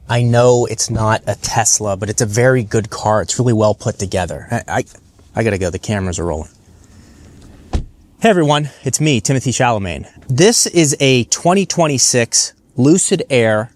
I know it's not a Tesla, but it's a very good car. It's really well put together. I gotta go. The cameras are rolling. Hey everyone, it's me, Timothy Chalamet. This is a 2026 Lucid Air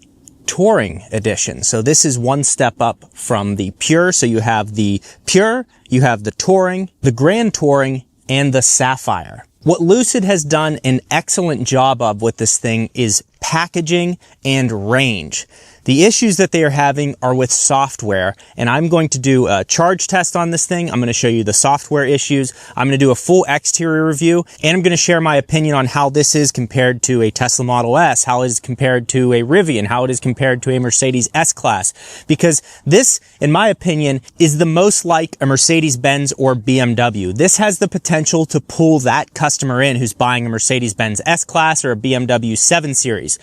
Touring edition. So this is one step up from the Pure. So you have the Pure, you have the Touring, the Grand Touring, and the Sapphire. What Lucid has done an excellent job of with this thing is packaging and range. The issues that they are having are with software, and I'm going to do a charge test on this thing. I'm going to show you the software issues. I'm going to do a full exterior review, and I'm going to share my opinion on how this is compared to a Tesla Model S, how it is compared to a Rivian, how it is compared to a Mercedes S-Class. Because this, in my opinion, is the most like a Mercedes-Benz or BMW. This has the potential to pull that customer in who's buying a Mercedes-Benz S-Class or a BMW 7 Series.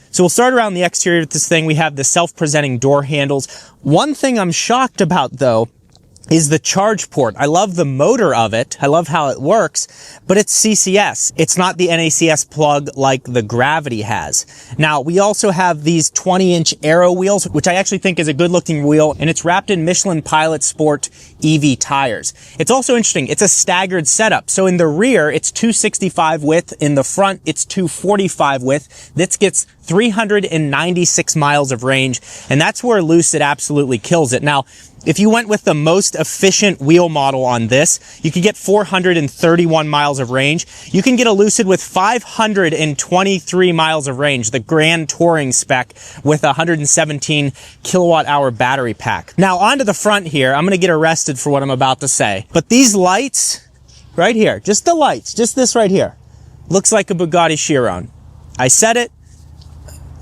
So we'll start around the exterior with this thing. We have the self-presenting door handles. One thing I'm shocked about, though, is the charge port. I love the motor of it. I love how it works, but it's CCS. It's not the NACS plug like the Gravity has. Now, we also have these 20-inch Aero wheels, which I actually think is a good-looking wheel, and it's wrapped in Michelin Pilot Sport EV tires. It's also interesting. It's a staggered setup. So in the rear, it's 265 width. In the front, it's 245 width. This gets 396 miles of range, and that's where Lucid absolutely kills it. Now, if you went with the most efficient wheel model on this, you could get 431 miles of range. You can get a Lucid with 523 miles of range, the Grand Touring spec with a 117 kilowatt hour battery pack. Now, onto the front here, I'm going to get arrested for what I'm about to say, but these lights right here, just the lights, just this right here, looks like a Bugatti Chiron. I said it,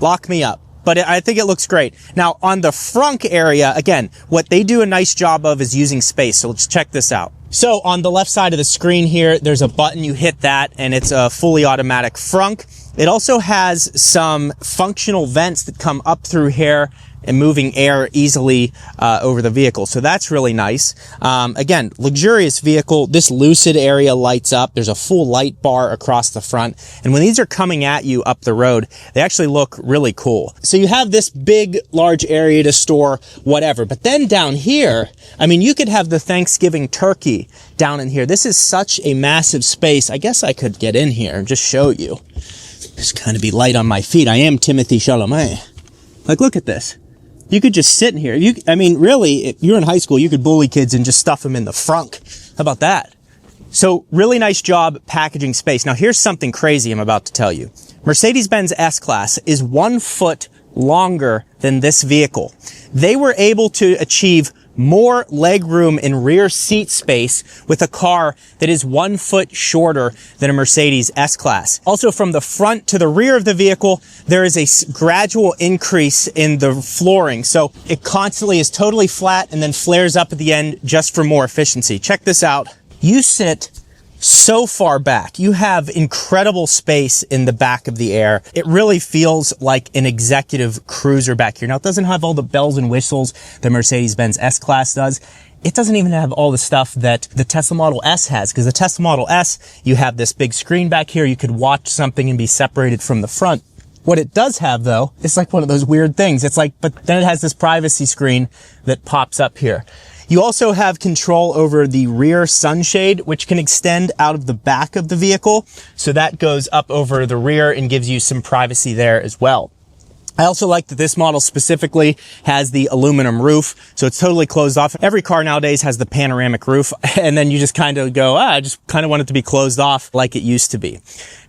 lock me up. But I think it looks great. Now, on the frunk area, again, what they do a nice job of is using space. So let's check this out. So on the left side of the screen here, there's a button. You hit that, and it's a fully automatic frunk. It also has some functional vents that come up through here and moving air easily over the vehicle. So that's really nice. Again, luxurious vehicle. This Lucid area lights up. There's a full light bar across the front. And when these are coming at you up the road, they actually look really cool. So you have this big, large area to store whatever. But then down here, I mean, you could have the Thanksgiving turkey down in here. This is such a massive space. I guess I could get in here and just show you. Just kind of be light on my feet. I am Timothy Chalamet. Like, look at this. You could just sit in here. I mean, really, if you're in high school, you could bully kids and just stuff them in the frunk. How about that? So really nice job packaging space. Now, here's something crazy I'm about to tell you. Mercedes-Benz S-Class is 1 foot longer than this vehicle. They were able to achieve more legroom and rear seat space with a car that is 1 foot shorter than a Mercedes S-Class. Also, from the front to the rear of the vehicle, there is a gradual increase in the flooring. So it constantly is totally flat and then flares up at the end just for more efficiency. Check this out. You sit so far back. You have incredible space in the back of the Air. It really feels like an executive cruiser back here. Now, it doesn't have all the bells and whistles the Mercedes-Benz S-Class does. It doesn't even have all the stuff that the Tesla Model S has, because the Tesla Model S, you have this big screen back here. You could watch something and be separated from the front. What it does have, though, is like one of those weird things. It's like, but then it has this privacy screen that pops up here. You also have control over the rear sunshade, which can extend out of the back of the vehicle. So that goes up over the rear and gives you some privacy there as well. I also like that this model specifically has the aluminum roof, so it's totally closed off. Every car nowadays has the panoramic roof, and then you just kind of go, I just kind of want it to be closed off like it used to be.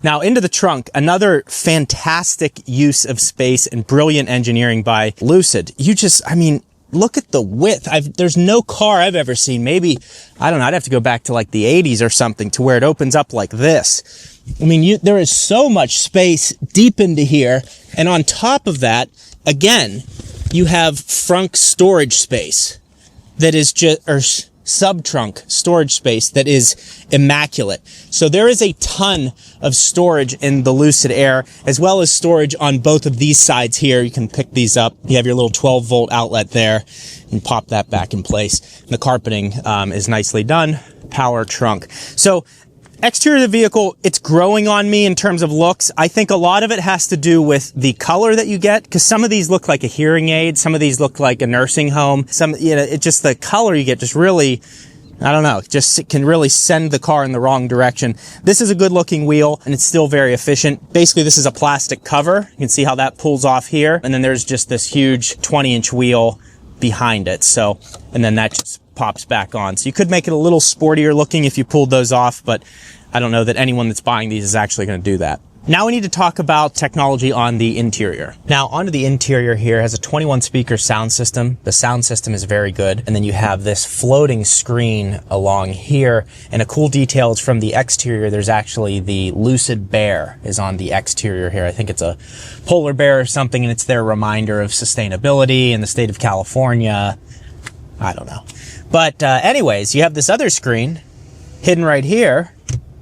Now, into the trunk, another fantastic use of space and brilliant engineering by Lucid. I mean, look at the width. There's no car I've ever seen. Maybe, I don't know, I'd have to go back to like the 80s or something to where it opens up like this. I mean, there is so much space deep into here. And on top of that, again, you have frunk storage space that is just, sub-trunk storage space that is immaculate. So there is a ton of storage in the Lucid Air, as well as storage on both of these sides here. You can pick these up. You have your little 12-volt outlet there and pop that back in place. And the carpeting is nicely done. Power trunk. So Exterior of the vehicle, it's growing on me in terms of looks. I think a lot of it has to do with the color that you get, because some of these look like a hearing aid, some of these look like a nursing home. Some, you know, it just, the color you get just really, I don't know, just it can really send the car in the wrong direction. This is a good looking wheel and it's still very efficient. Basically, this is a plastic cover. You can see how that pulls off here. And then there's just this huge 20-inch wheel behind it. So, and then that just pops back on. So you could make it a little sportier looking if you pulled those off, but I don't know that anyone that's buying these is actually going to do that. Now we need to talk about technology on the interior. Now onto the interior here has a 21 speaker sound system. The sound system is very good. And then you have this floating screen along here. And a cool detail is from the exterior, there's actually the Lucid Bear is on the exterior here. I think it's a polar bear or something, and it's their reminder of sustainability in the state of California. I don't know. But anyways, you have this other screen hidden right here.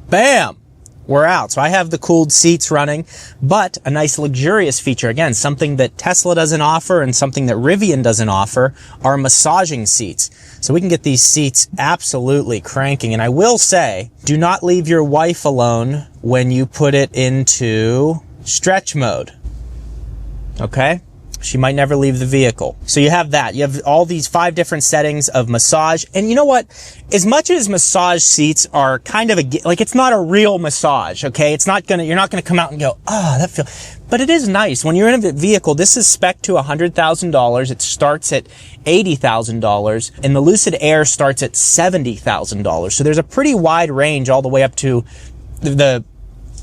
Bam! We're out. So I have the cooled seats running, but a nice luxurious feature, again, something that Tesla doesn't offer and something that Rivian doesn't offer, are massaging seats. So we can get these seats absolutely cranking. And I will say, do not leave your wife alone when you put it into stretch mode. Okay? She might never leave the vehicle. So you have that. You have all these 5 different settings of massage. And you know what? As much as massage seats are kind of like, it's not a real massage, okay? It's not gonna, you're not gonna come out and go, oh, that feels, but it is nice. When you're in a vehicle, this is spec'd to $100,000. It starts at $80,000, and the Lucid Air starts at $70,000. So there's a pretty wide range all the way up to the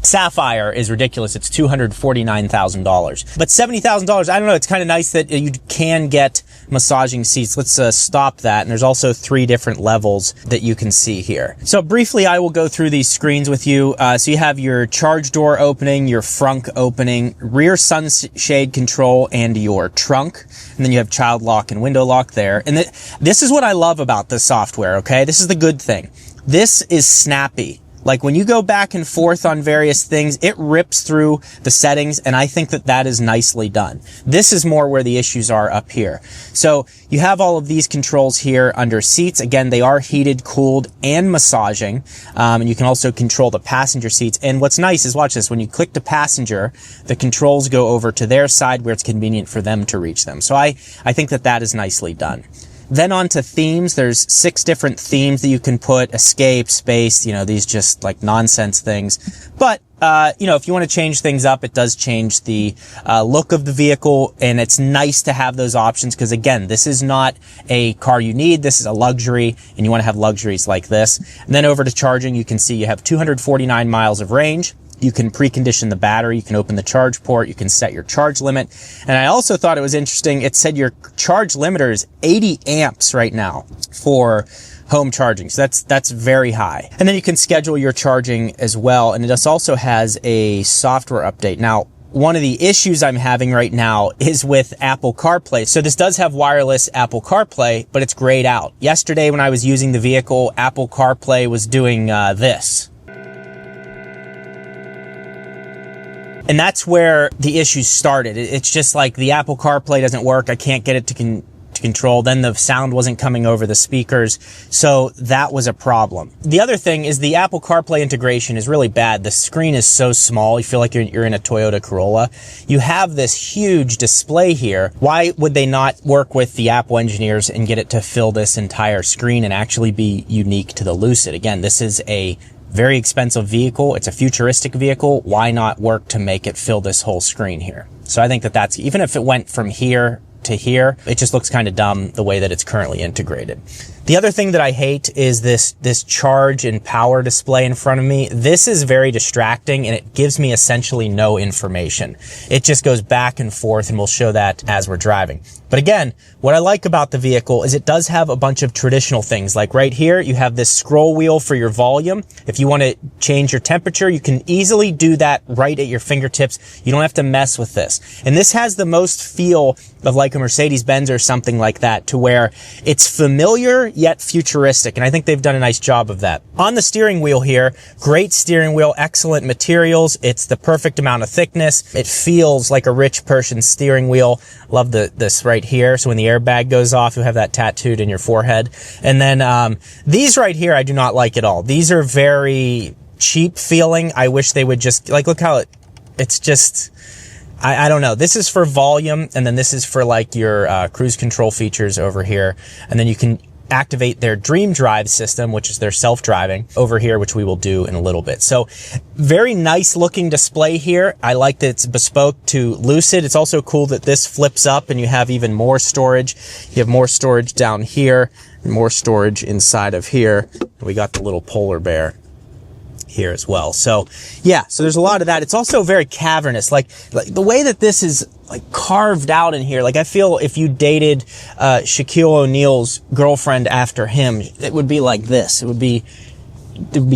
Sapphire is ridiculous. It's $249,000. But $70,000, I don't know, it's kind of nice that you can get massaging seats. Let's stop that. And there's also 3 different levels that you can see here. So briefly, I will go through these screens with you. So you have your charge door opening, your frunk opening, rear sunshade control, and your trunk. And then you have child lock and window lock there. And this is what I love about this software, okay? This is the good thing. This is snappy. Like when you go back and forth on various things, it rips through the settings, and I think that that is nicely done. This is more where the issues are up here. So you have all of these controls here under seats. Again, they are heated, cooled, and massaging. And you can also control the passenger seats. And what's nice is, watch this, when you click to passenger, the controls go over to their side where it's convenient for them to reach them. So I think that that is nicely done. Then on to themes. There's 6 different themes that you can put: escape, space, you know, these just like nonsense things. But, you know, if you want to change things up, it does change the look of the vehicle, and it's nice to have those options because, again, this is not a car you need. This is a luxury, and you want to have luxuries like this. And then over to charging, you can see you have 249 miles of range. You can precondition the battery. You can open the charge port. You can set your charge limit. And I also thought it was interesting. It said your charge limiter is 80 amps right now for home charging. So that's very high. And then you can schedule your charging as well. And it also has a software update. Now, one of the issues I'm having right now is with Apple CarPlay. So this does have wireless Apple CarPlay, but it's grayed out. Yesterday when I was using the vehicle, Apple CarPlay was doing this. And that's where the issues started. It's just like the Apple CarPlay doesn't work. I can't get it to control. Then the sound wasn't coming over the speakers. So that was a problem. The other thing is the Apple CarPlay integration is really bad. The screen is so small. You feel like you're in a Toyota Corolla. You have this huge display here. Why would they not work with the Apple engineers and get it to fill this entire screen and actually be unique to the Lucid? Again, this is a very expensive vehicle. It's a futuristic vehicle. Why not work to make it fill this whole screen here? So I think that that's, even if it went from here to here, it just looks kind of dumb the way that it's currently integrated. The other thing that I hate is this charge and power display in front of me. This is very distracting, and it gives me essentially no information. It just goes back and forth, and we'll show that as we're driving. But again, what I like about the vehicle is it does have a bunch of traditional things. Like right here, you have this scroll wheel for your volume. If you want to change your temperature, you can easily do that right at your fingertips. You don't have to mess with this. And this has the most feel of like a Mercedes-Benz or something like that, to where it's familiar yet futuristic. And I think they've done a nice job of that. On the steering wheel here, great steering wheel, excellent materials. It's the perfect amount of thickness. It feels like a rich person's steering wheel. Love this right here. So when the airbag goes off, you have that tattooed in your forehead. And then these right here, I do not like at all. These are very cheap feeling. I wish they would just, like, look how it's just, I don't know. This is for volume, and then this is for like your cruise control features over here. And then you can activate their Dream Drive system, which is their self-driving over here, which we will do in a little bit. So very nice looking display here. I like that it's bespoke to Lucid. It's also cool that this flips up and you have even more storage. You have more storage down here, and more storage inside of here. We got the little polar bear here as well. So yeah, so there's a lot of that. It's also very cavernous, like the way that this is like carved out in here. Like I feel if you dated Shaquille O'Neal's girlfriend after him, it would be like this. It would be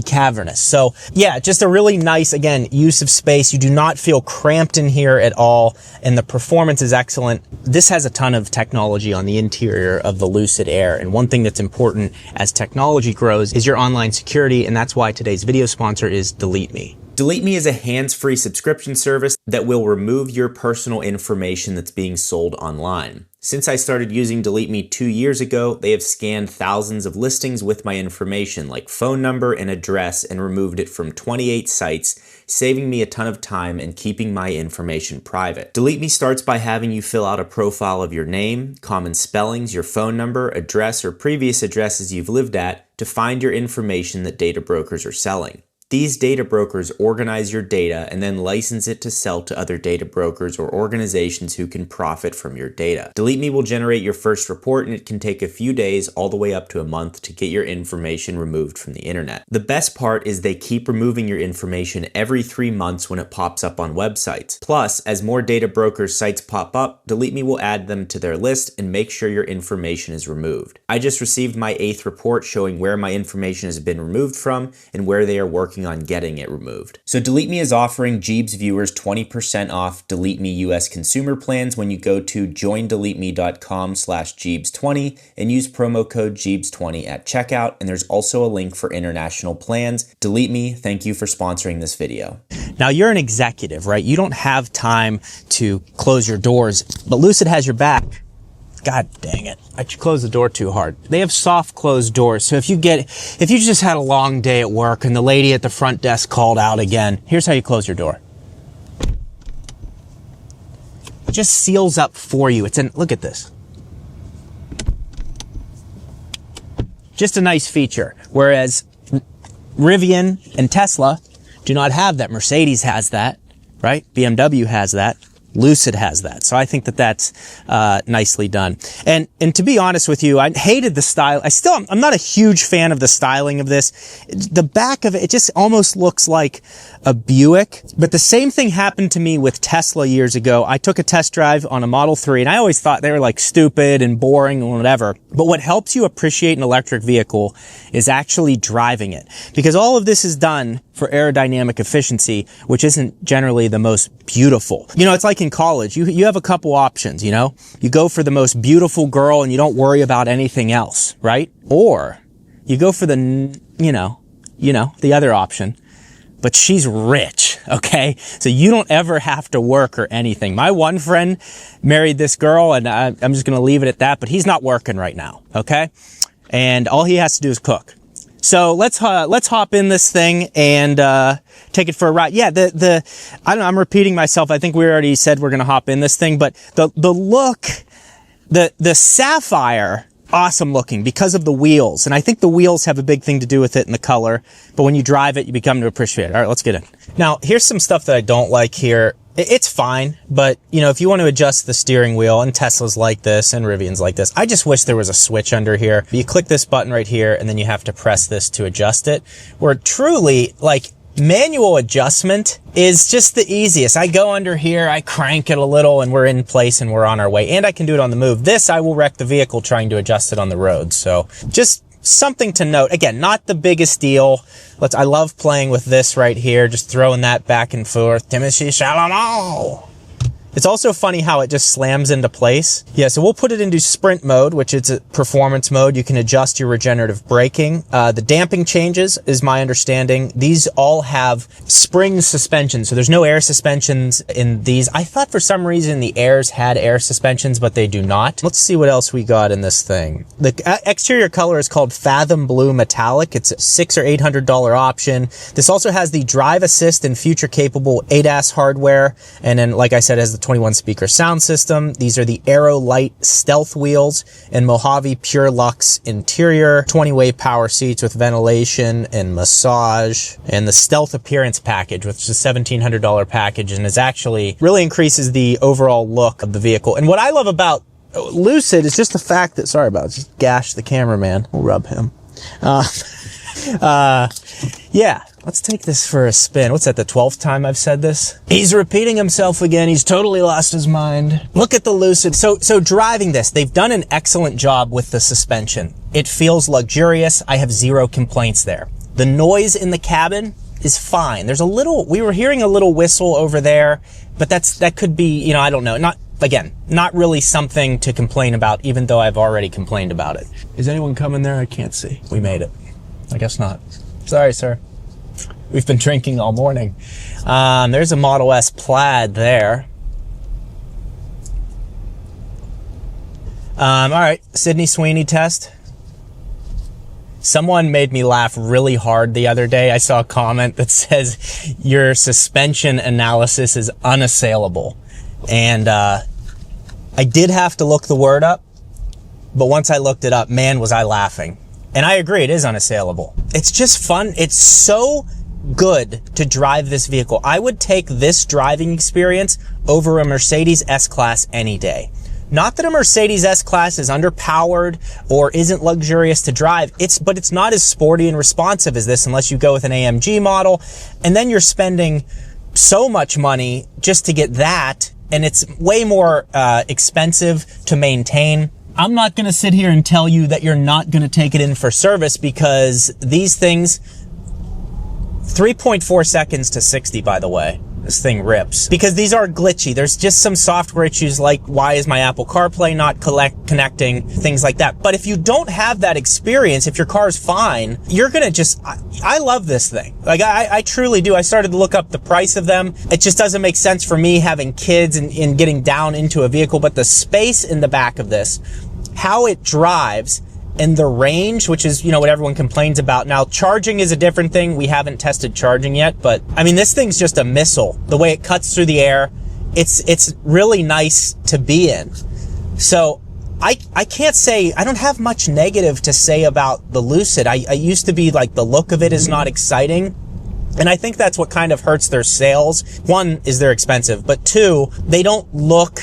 cavernous. So yeah, just a really nice, again, use of space. You do not feel cramped in here at all, and the performance is excellent. This has a ton of technology on the interior of the Lucid Air, and one thing that's important as technology grows is your online security, and that's why today's video sponsor is Delete Me. Delete Me is a hands-free subscription service that will remove your personal information that's being sold online. Since I started using Delete Me 2 years ago, they have scanned thousands of listings with my information, like phone number and address, and removed it from 28 sites, saving me a ton of time and keeping my information private. Delete Me starts by having you fill out a profile of your name, common spellings, your phone number, address, or previous addresses you've lived at to find your information that data brokers are selling. These data brokers organize your data and then license it to sell to other data brokers or organizations who can profit from your data. Delete Me will generate your first report, and it can take a few days all the way up to a month to get your information removed from the internet. The best part is they keep removing your information every 3 months when it pops up on websites. Plus, as more data brokers' sites pop up, Delete Me will add them to their list and make sure your information is removed. I just received my 8th report showing where my information has been removed from and where they are working on getting it removed. So Delete Me is offering Gjeebs viewers 20% off Delete Me US consumer plans when you go to joindeleteme.com/Gjeebs20 and use promo code Gjeebs20 at checkout, and there's also a link for international plans. Delete Me, thank you for sponsoring this video. Now you're an executive, right? You don't have time to close your doors, but Lucid has your back. God dang it. I closed the door too hard. They have soft closed doors. So if you just had a long day at work and the lady at the front desk called out again, here's how you close your door. It just seals up for you. Look at this. Just a nice feature. Whereas Rivian and Tesla do not have that. Mercedes has that, right? BMW has that. Lucid has that. So I think that that's nicely done. And to be honest with you, I hated the style. I'm not a huge fan of the styling of this. The back of it just almost looks like a Buick. But the same thing happened to me with Tesla years ago. I took a test drive on a Model 3, and I always thought they were like stupid and boring and whatever. But what helps you appreciate an electric vehicle is actually driving it, because all of this is done for aerodynamic efficiency, which isn't generally the most beautiful. You know, it's like in college, you have a couple options, you know? You go for the most beautiful girl and you don't worry about anything else, right? Or you go for the, the other option, but she's rich, okay? So you don't ever have to work or anything. My one friend married this girl, and I'm just gonna leave it at that, but he's not working right now, okay? And all he has to do is cook. So let's hop in this thing and take it for a ride. Yeah, I don't know, I'm repeating myself. I think we already said we're gonna hop in this thing, but the look, the Sapphire, awesome looking because of the wheels. And I think the wheels have a big thing to do with it in the color, but when you drive it, you become to appreciate it. All right, let's get in. Now, here's some stuff that I don't like here. It's fine, but if you want to adjust the steering wheel, and Tesla's like this and Rivian's like this, I just wish there was a switch under here. You click this button right here, and then you have to press this to adjust it. Where truly, like, manual adjustment is just the easiest. I go under here, I crank it a little, and we're in place and we're on our way. And I can do it on the move. This, I will wreck the vehicle trying to adjust it on the road. So just something to note. Again, not the biggest deal. I love playing with this right here, just throwing that back and forth. Timothy Chalamet. It's also funny how it just slams into place. Yeah, so we'll put it into sprint mode, which is a performance mode. You can adjust your regenerative braking. The damping changes, is my understanding. These all have spring suspension, so there's no air suspensions in these. I thought for some reason the Airs had air suspensions, but they do not. Let's see what else we got in this thing. The exterior color is called Fathom Blue Metallic. It's a $600 or $800 option. This also has the drive assist and future capable ADAS hardware, and then, like I said, has the 21 speaker sound system. These are the Aero Light Stealth wheels and Mojave Pure Luxe interior, 20-way power seats with ventilation and massage, and the Stealth Appearance package, which is a $1,700 package and is actually really increases the overall look of the vehicle. And what I love about Lucid is just the fact that, sorry about it, just gash the cameraman. We'll rub him. Yeah, let's take this for a spin. What's that, the 12th time I've said this? He's repeating himself again. He's totally lost his mind. Look at the Lucid. So driving this, they've done an excellent job with the suspension. It feels luxurious. I have zero complaints there. The noise in the cabin is fine. There's a little, we were hearing a little whistle over there, but that could be, you know, I don't know. Not really something to complain about, even though I've already complained about it. Is anyone coming there? I can't see. We made it. I guess not. Sorry, sir. We've been drinking all morning. There's a Model S Plaid there. All right, Sydney Sweeney test. Someone made me laugh really hard the other day. I saw a comment that says, your suspension analysis is unassailable. And I did have to look the word up, but once I looked it up, man, was I laughing. And I agree, it is unassailable. It's just fun. It's so good to drive this vehicle. I would take this driving experience over a Mercedes S-Class any day. Not that a Mercedes S-Class is underpowered or isn't luxurious to drive, but it's not as sporty and responsive as this unless you go with an AMG model. And then you're spending so much money just to get that, and it's way more expensive to maintain. I'm not going to sit here and tell you that you're not going to take it in for service, because these things, 3.4 seconds to 60, by the way. This thing rips. Because these are glitchy. There's just some software issues like, why is my Apple CarPlay not connecting, things like that. But if you don't have that experience, if your car's fine, you're gonna just, I love this thing. Like, I truly do. I started to look up the price of them. It just doesn't make sense for me having kids and getting down into a vehicle, but the space in the back of this, how it drives, and the range, which is, you know, what everyone complains about. Now, charging is a different thing. We haven't tested charging yet, but I mean, this thing's just a missile. The way it cuts through the air, it's really nice to be in. So I can't say, I don't have much negative to say about the Lucid. I used to be like, the look of it is not exciting. And I think that's what kind of hurts their sales. One, is they're expensive, but two, they don't look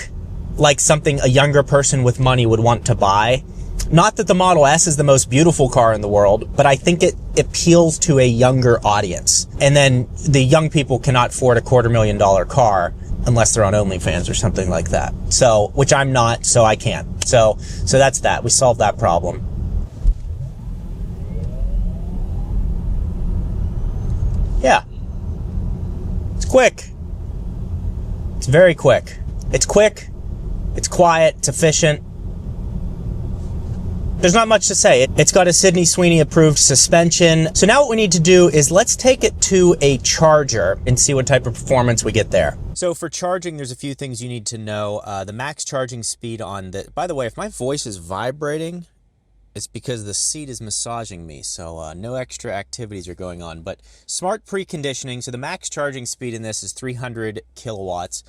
like something a younger person with money would want to buy. Not that the Model S is the most beautiful car in the world, but I think it appeals to a younger audience. And then the young people cannot afford a $250,000 car unless they're on OnlyFans or something like that. So, which I'm not, so I can't. So that's that. We solved that problem. Yeah. It's quick. It's very quick. It's quick. It's quiet. It's efficient. There's not much to say. It's got a Sydney Sweeney approved suspension. So now what we need to do is let's take it to a charger and see what type of performance we get there. So for charging, there's a few things you need to know. The max charging speed on the, by the way, if my voice is vibrating, it's because the seat is massaging me. So no extra activities are going on, but smart preconditioning. So the max charging speed in this is 300 kilowatts.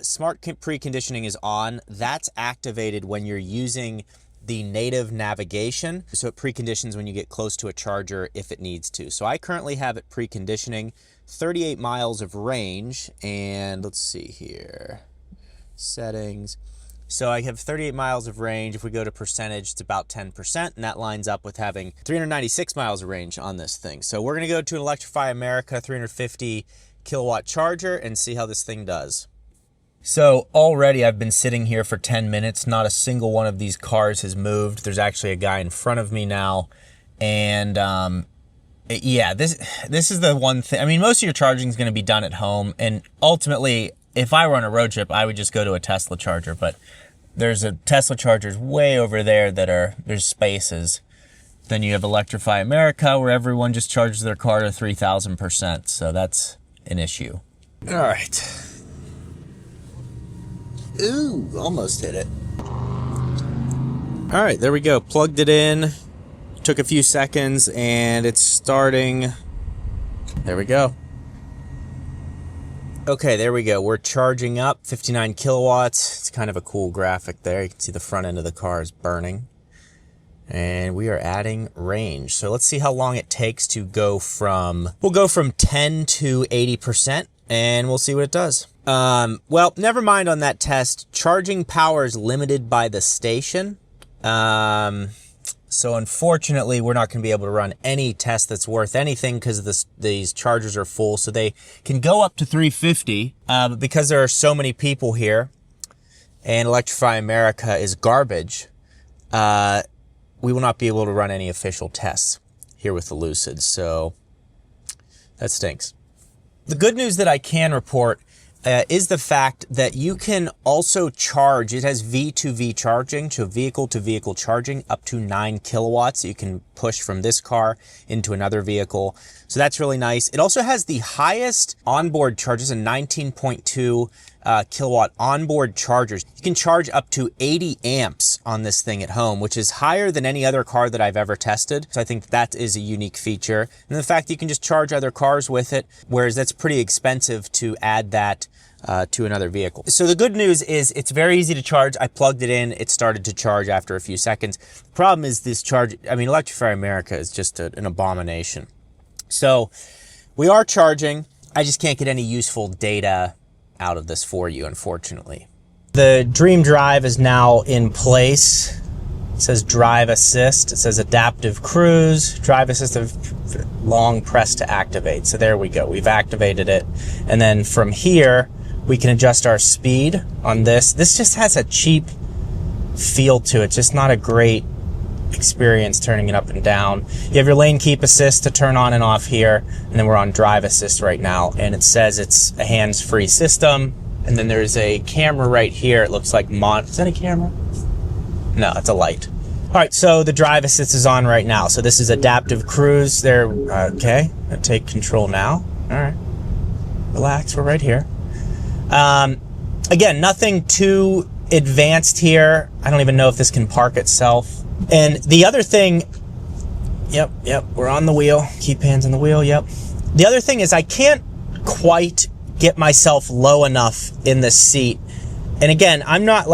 Smart preconditioning is on. That's activated when you're using the native navigation. So it preconditions when you get close to a charger if it needs to. So I currently have it preconditioning, 38 miles of range, and let's see here, settings. So I have 38 miles of range. If we go to percentage, it's about 10%, and that lines up with having 396 miles of range on this thing. So we're gonna go to an Electrify America 350 kilowatt charger and see how this thing does. So already I've been sitting here for 10 minutes. Not a single one of these cars has moved. There's actually a guy in front of me now. And yeah, this is the one thing. I mean, most of your charging is going to be done at home. And ultimately, if I were on a road trip, I would just go to a Tesla charger, but there's a Tesla chargers way over there there's spaces. Then you have Electrify America, where everyone just charges their car to 3,000%. So that's an issue. All right. Ooh, almost hit it. All right, there we go. Plugged it in. Took a few seconds, and it's starting. There we go. Okay, there we go. We're charging up 59 kilowatts. It's kind of a cool graphic there. You can see the front end of the car is burning. And we are adding range. So let's see how long it takes to go from, we'll go from 10 to 80%, and we'll see what it does. Well, never mind on that test. Charging power is limited by the station. So unfortunately, we're not going to be able to run any test that's worth anything because these chargers are full. So they can go up to 350, but because there are so many people here and Electrify America is garbage, we will not be able to run any official tests here with the Lucid. So that stinks. The good news that I can report is the fact that you can also charge. It has V2V charging, so vehicle-to-vehicle charging, up to 9 kilowatts. You can push from this car into another vehicle. So that's really nice. It also has the highest onboard charges, a 19.2 kilowatt onboard chargers. You can charge up to 80 amps on this thing at home, which is higher than any other car that I've ever tested. So I think that is a unique feature. And the fact that you can just charge other cars with it, whereas that's pretty expensive to add that to another vehicle. So the good news is it's very easy to charge. I plugged it in. It started to charge after a few seconds. The problem is this charge, I mean, Electrify America is just an abomination. So we are charging. I just can't get any useful data out of this for you, unfortunately. The Dream Drive is now in place. It says Drive Assist. It says Adaptive Cruise, Drive Assist, long press to activate. So there we go. We've activated it. And then from here, we can adjust our speed on this. This just has a cheap feel to it. It's just not a great experience turning it up and down. You have your lane keep assist to turn on and off here, and then we're on drive assist right now, and it says it's a hands-free system. And then there's a camera right here. It looks like is that a camera? No, it's a light. All right, so the drive assist is on right now. So this is adaptive cruise there. Okay, I'll take control now. All right, relax, we're right here. Again, nothing too advanced here. I don't even know if this can park itself. And the other thing, yep, we're on the wheel. Keep hands on the wheel, yep. The other thing is I can't quite get myself low enough in the seat. And again, I'm not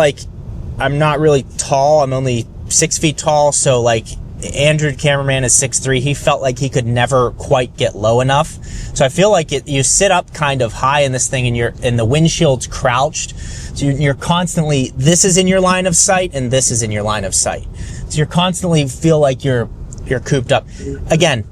really tall. I'm only 6 feet tall. So like Andrew, cameraman, is 6'3". He felt like he could never quite get low enough. So I feel like you sit up kind of high in this thing, and the windshield's crouched. So you're constantly, this is in your line of sight and this is in your line of sight. So you're constantly feel like you're cooped up. Again,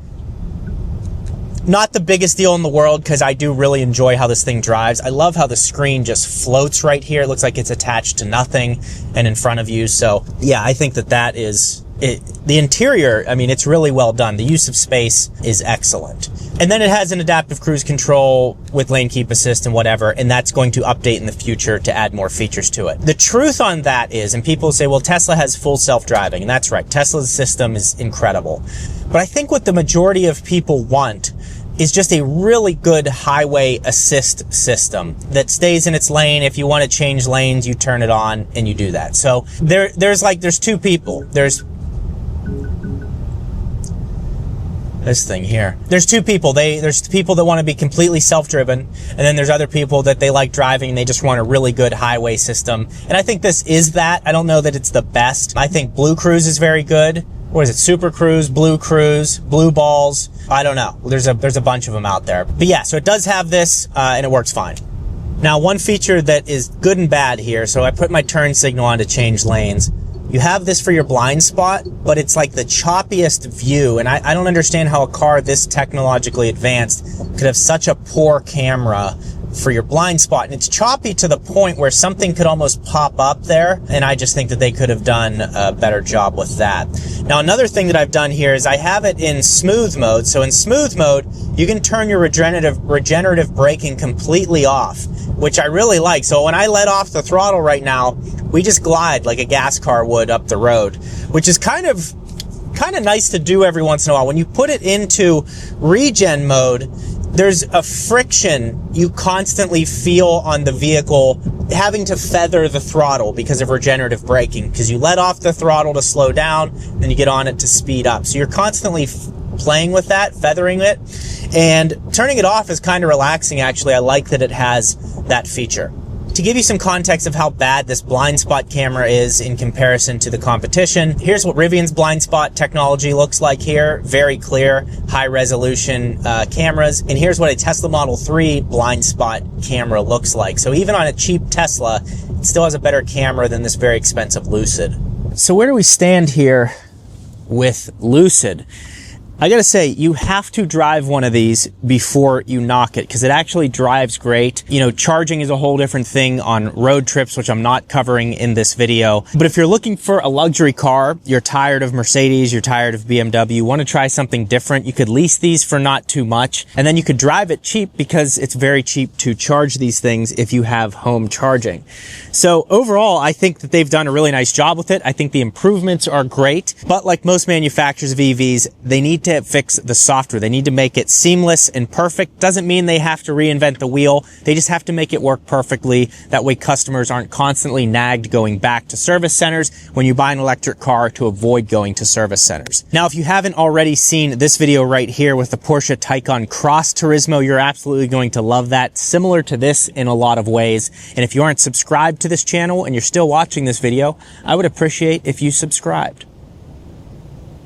not the biggest deal in the world because I do really enjoy how this thing drives. I love how the screen just floats right here. It looks like it's attached to nothing and in front of you. So yeah, I think that is it. The interior, I mean, it's really well done. The use of space is excellent. And then it has an adaptive cruise control with lane keep assist and whatever, and that's going to update in the future to add more features to it. The truth on that is, and people say, well, Tesla has full self-driving, and that's right. Tesla's system is incredible. But I think what the majority of people want is just a really good highway assist system that stays in its lane. If you want to change lanes, you turn it on and you do that. So there's two people. There's this thing here. There's two people. There's people that want to be completely self-driven, and then there's other people that they like driving and they just want a really good highway system. And I think this is that. I don't know that it's the best. I think Blue Cruise is very good. What is it? Super Cruise, Blue Balls. I don't know. There's a bunch of them out there. But yeah, so it does have this, and it works fine. Now, one feature that is good and bad here, so I put my turn signal on to change lanes. You have this for your blind spot, but it's like the choppiest view, and I don't understand how a car this technologically advanced could have such a poor camera for your blind spot. And it's choppy to the point where something could almost pop up there. And I just think that they could have done a better job with that. Now, another thing that I've done here is I have it in smooth mode. So in smooth mode, you can turn your regenerative braking completely off, which I really like. So when I let off the throttle right now, we just glide like a gas car would up the road, which is kind of nice to do every once in a while. When you put it into regen mode, there's a friction you constantly feel on the vehicle having to feather the throttle because of regenerative braking, because you let off the throttle to slow down, then you get on it to speed up. So you're constantly playing with that, feathering it, and turning it off is kind of relaxing, actually. I like that it has that feature. To give you some context of how bad this blind spot camera is in comparison to the competition, here's what Rivian's blind spot technology looks like here. Very clear, high resolution cameras. And here's what a Tesla Model 3 blind spot camera looks like. So even on a cheap Tesla, it still has a better camera than this very expensive Lucid. So where do we stand here with Lucid? I gotta say, you have to drive one of these before you knock it, because it actually drives great. You know, charging is a whole different thing on road trips, which I'm not covering in this video. But if you're looking for a luxury car, you're tired of Mercedes, you're tired of BMW, want to try something different, you could lease these for not too much, and then you could drive it cheap because it's very cheap to charge these things if you have home charging. So overall, I think that they've done a really nice job with it. I think the improvements are great, but like most manufacturers of EVs, they need to fix the software. They need to make it seamless and perfect. Doesn't mean they have to reinvent the wheel. They just have to make it work perfectly. That way customers aren't constantly nagged going back to service centers when you buy an electric car to avoid going to service centers. Now, if you haven't already seen this video right here with the Porsche Taycan Cross Turismo, you're absolutely going to love that. Similar to this in a lot of ways. And if you aren't subscribed to this channel and you're still watching this video, I would appreciate if you subscribed.